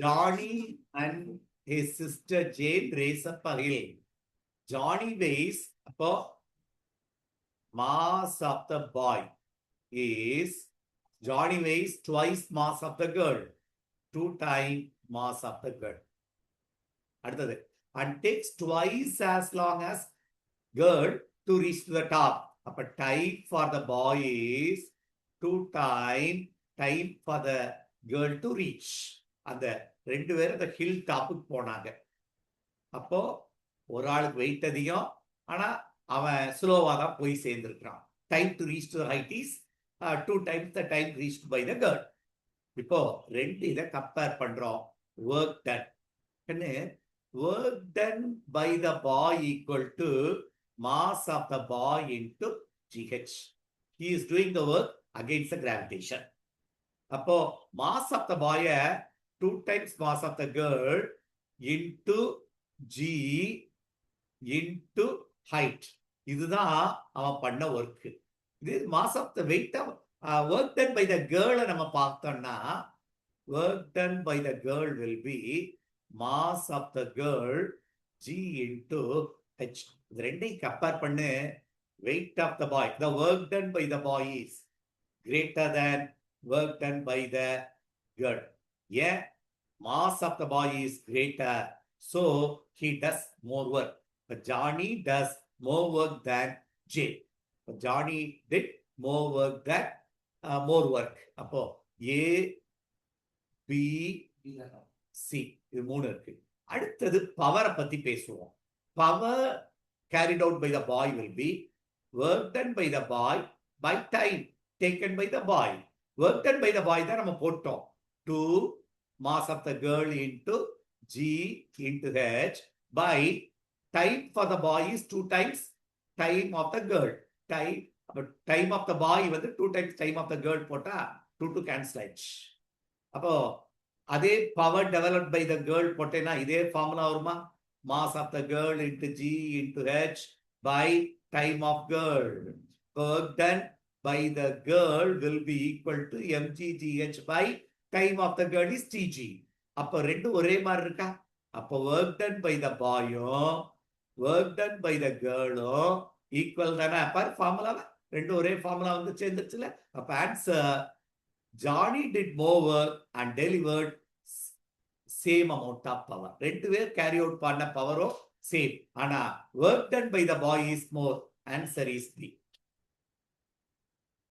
Johnny and his sister Jane race up a hill. Johnny weighs mass of the boy is Johnny weighs twice mass of the girl, 2 times mass of the girl. அடுத்தது and takes twice as long as girl to reach to the top. அப்ப time for the boy is 2 times time for the girl to reach. அந்த ரெண்டு பேரும் அந்த hill டாப்புக்கு போனாங்க. அப்போ ஒரு ஆளுக்கு வெயிட் அதிகம், ஆனா அவன் ஸ்லோவா தான் போய் சேர்ந்திருக்கிறான். Time to reach to height is 2 times the time reached by the girl. இப்போ ரெண்டு இதை கம்பேர் பண்றோம். Work done work done by the boy equal to mass of the boy into GH. He is doing the work against the gravitation. அப்போ mass of the boy 2 times mass of the girl into G into height. இதுதான் அவன் பண்ண work. இது mass of the weight of work done by the girl நம்ம பார்த்தோம்னா work done by the girl will be mass of the girl G into H. இது ரெண்டையும் compare பண்ணு. weight of the boy, the work done by the boy is greater than work done by the girl. Yeah, mass of the boy is greater, so he does more work. But Johnny does more work than J. But Johnny did more work than more work. அப்போ A, B, C இது 3 இருக்கு. அடுத்தது பவரை பத்தி பேசுவோம். Power carried out by the boy will be work done by the boy by time taken by the boy. Work done by the boy தான் நம்ம போட்டோம். 2 mass of the girl into G into H by time for the boy is 2 times time of the girl. Time of the boy வந்து 2 times time of the girl போட்டா 2 cancel ஆயிடுச்சு. அப்போ அதே power developed by the girl போட்டேன்னா இதே formula வருமா? Mass of the girl into g into h by time of girl. Work done by the girl will be equal to mggh by time of the girl is டிஜி. அப்போ ரெண்டும் ஒரே மாதிரி இருக்கா? அப்போ ஒர்க் டன் பை த பாயும் work done by the கேர்ளும் equal தானே? அப்ப ஃபார்முலாவை ரெண்டும் ஒரே ஃபார்முலா வந்து சேர்ந்துருச்சுல. அப்ப answer Johnny did more work and delivered same amount of power. ரெண்டு பேர் carry out பண்ண பவரும் சேம். ஆனா work done by the boy is more. Answer is B.